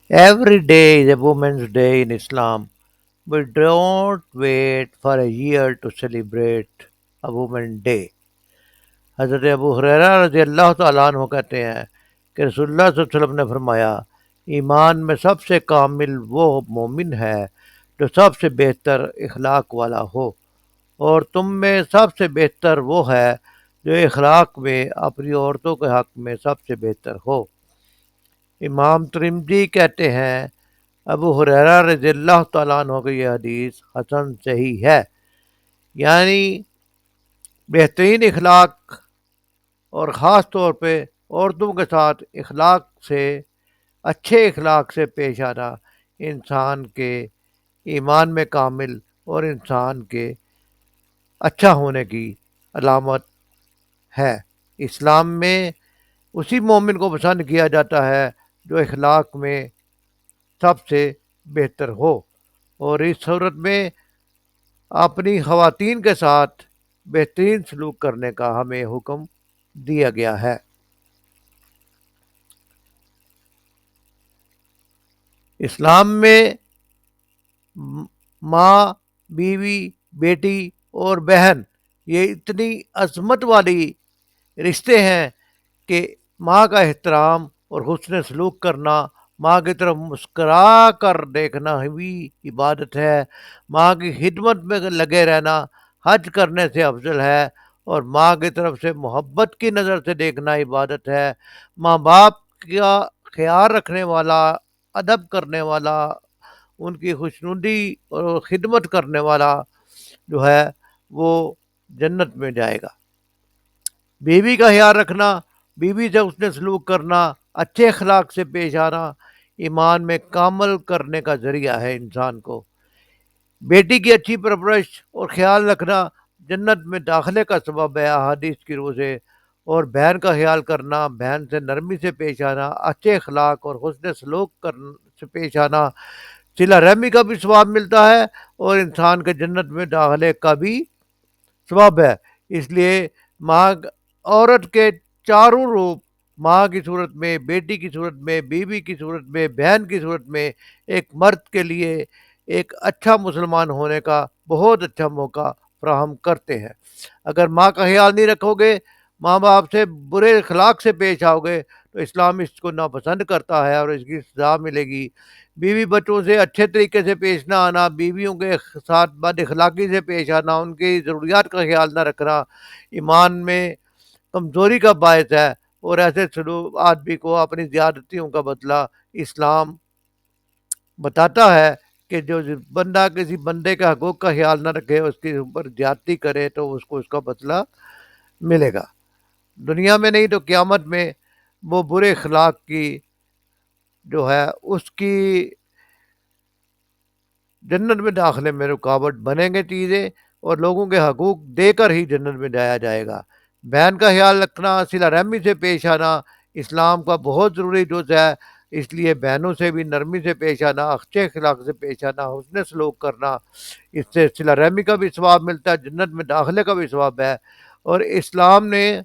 Every day is a Women's Day in Islam. We don't wait for a year to celebrate a Women's Day. حضرت ابو ہریرہ رضی اللہ تعالیٰ عنہ کہتے ہیں کہ رسول اللہ صلی اللہ علیہ وسلم نے فرمایا، ایمان میں سب سے کامل وہ مومن ہے جو سب سے بہتر اخلاق والا ہو، اور تم میں سب سے بہتر وہ ہے جو اخلاق میں اپنی عورتوں کے حق میں سب سے بہتر ہو۔ امام ترمذی کہتے ہیں ابو ہریرہ رضی اللہ تعالیٰ عنہ کی یہ حدیث حسن صحیح ہے، یعنی بہترین اخلاق اور خاص طور پہ عورتوں کے ساتھ اچھے اخلاق سے پیش آنا انسان کے ایمان میں کامل اور انسان کے اچھا ہونے کی علامت ہے۔ اسلام میں اسی مومن کو پسند کیا جاتا ہے جو اخلاق میں سب سے بہتر ہو، اور اس صورت میں اپنی خواتین کے ساتھ بہترین سلوک کرنے کا ہمیں حکم دیا گیا ہے۔ اسلام میں ماں، بیوی، بیٹی اور بہن یہ اتنی عظمت والی رشتے ہیں کہ ماں کا احترام اور حسن سلوک کرنا، ماں کی طرف مسکرا کر دیکھنا بھی عبادت ہے، ماں کی خدمت میں لگے رہنا حج کرنے سے افضل ہے، اور ماں کی طرف سے محبت کی نظر سے دیکھنا عبادت ہے۔ ماں باپ کا خیال رکھنے والا، ادب کرنے والا، ان کی خوشنودی اور خدمت کرنے والا جو ہے وہ جنت میں جائے گا۔ بیوی کا خیال رکھنا، بیوی سے اس نے سلوک کرنا، اچھے اخلاق سے پیش آنا ایمان میں کامل کرنے کا ذریعہ ہے انسان کو۔ بیٹی کی اچھی پرورش اور خیال رکھنا جنت میں داخلے کا سبب ہے احادیث کی روح سے، اور بہن کا خیال کرنا، بہن سے نرمی سے پیش آنا، اچھے اخلاق اور حسن سلوک سے پیش آنا صلہ رحمی کا بھی ثواب ملتا ہے، اور انسان کے جنت میں داخلے کا بھی ثواب ہے۔ اس لیے ماں عورت کے چاروں روپ، ماں کی صورت میں، بیٹی کی صورت میں، بیوی کی صورت میں، بہن کی صورت میں، ایک مرد کے لیے ایک اچھا مسلمان ہونے کا بہت اچھا موقع فراہم کرتے ہیں۔ اگر ماں کا خیال نہیں رکھو گے، ماں باپ سے برے اخلاق سے پیش آؤ گے، تو اسلام اس کو ناپسند کرتا ہے اور اس کی سزا ملے گی۔ بیوی بچوں سے اچھے طریقے سے پیش نہ آنا، بیویوں کے ساتھ بد اخلاقی سے پیش آنا، ان کی ضروریات کا خیال نہ رکھنا ایمان میں کمزوری کا باعث ہے، اور ایسے سلوک آدمی کو اپنی زیادتیوں کا بدلہ اسلام بتاتا ہے کہ جو بندہ کسی بندے کے حقوق کا خیال نہ رکھے، اس کے اوپر زیادتی کرے، تو اس کو اس کا بدلہ ملے گا، دنیا میں نہیں تو قیامت میں۔ وہ برے اخلاق کی جو ہے اس کی جنت میں داخلے میں رکاوٹ بنیں گے چیزیں، اور لوگوں کے حقوق دے کر ہی جنت میں جایا جائے گا۔ بہن کا خیال رکھنا، صلہ رحمی سے پیش آنا اسلام کا بہت ضروری جز ہے، اس لیے بہنوں سے بھی نرمی سے پیش آنا، اچھے اخلاق سے پیش آنا، حسن سلوک کرنا، اس سے صلہ رحمی کا بھی ثواب ملتا ہے، جنت میں داخلے کا بھی ثواب ہے۔ اور اسلام نے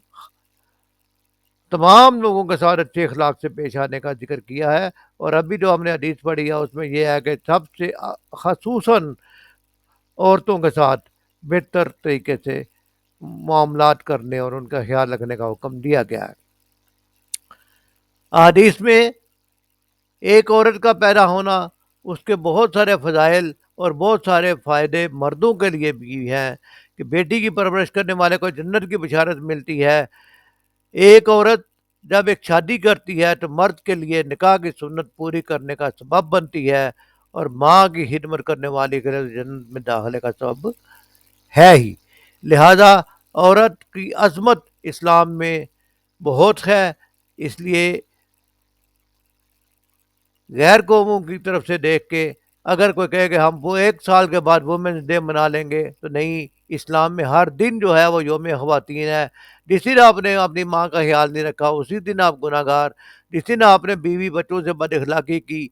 تمام لوگوں کے ساتھ اچھے اخلاق سے پیش آنے کا ذکر کیا ہے، اور ابھی جو ہم نے حدیث پڑھی ہے اس میں یہ ہے کہ سب سے خصوصاً عورتوں کے ساتھ بہتر طریقے سے معاملات کرنے اور ان کا خیال رکھنے کا حکم دیا گیا ہے۔ حدیث میں ایک عورت کا پیدا ہونا، اس کے بہت سارے فضائل اور بہت سارے فائدے مردوں کے لیے بھی ہیں، کہ بیٹی کی پرورش کرنے والے کو جنت کی بشارت ملتی ہے۔ ایک عورت جب ایک شادی کرتی ہے تو مرد کے لیے نکاح کی سنت پوری کرنے کا سبب بنتی ہے، اور ماں کی خدمت کرنے والی کے لیے جنت میں داخلے کا سبب ہے ہی۔ لہذا عورت کی عظمت اسلام میں بہت ہے، اس لیے غیر قوموں کی طرف سے دیکھ کے اگر کوئی کہے کہ ہم وہ 1 سال کے بعد وومنس ڈے منا لیں گے، تو نہیں، اسلام میں ہر دن جو ہے وہ یوم خواتین ہے۔ جس دن آپ نے اپنی ماں کا خیال نہیں رکھا اسی دن آپ گناہ گار، جس دن آپ نے بیوی بچوں سے بد اخلاقی کی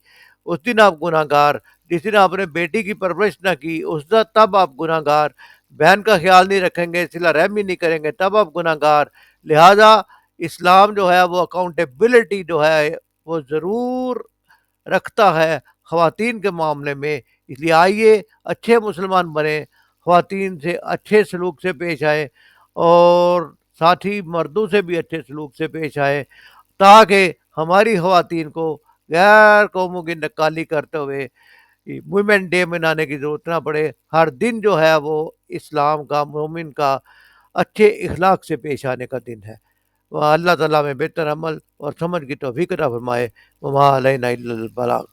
اس دن آپ گناہ گار، جس دن آپ نے بیٹی کی پرورش نہ کی اس دن تب آپ گناہ گار، بہن کا خیال نہیں رکھیں گے، صلہ رحمی نہیں کریں گے تب آپ گناہ گار۔ لہذا اسلام جو ہے وہ اکاؤنٹیبلٹی جو ہے وہ ضرور رکھتا ہے خواتین کے معاملے میں. اس لیے آئیے اچھے مسلمان بنیں، خواتین سے اچھے سلوک سے پیش آئے اور ساتھ ہی مردوں سے بھی اچھے سلوک سے پیش آئے، تاکہ ہماری خواتین کو غیر قوموں کی نکالی کرتے ہوئے ویمن ڈے منانے کی ضرورت نہ پڑے. ہر دن جو ہے وہ اسلام کا، مومن کا اچھے اخلاق سے پیش آنے کا دن ہے. وہ اللہ تعالیٰ میں بہتر عمل اور سمجھ کی توفیق عطا فرمائے. وما علینا الا البلاغ.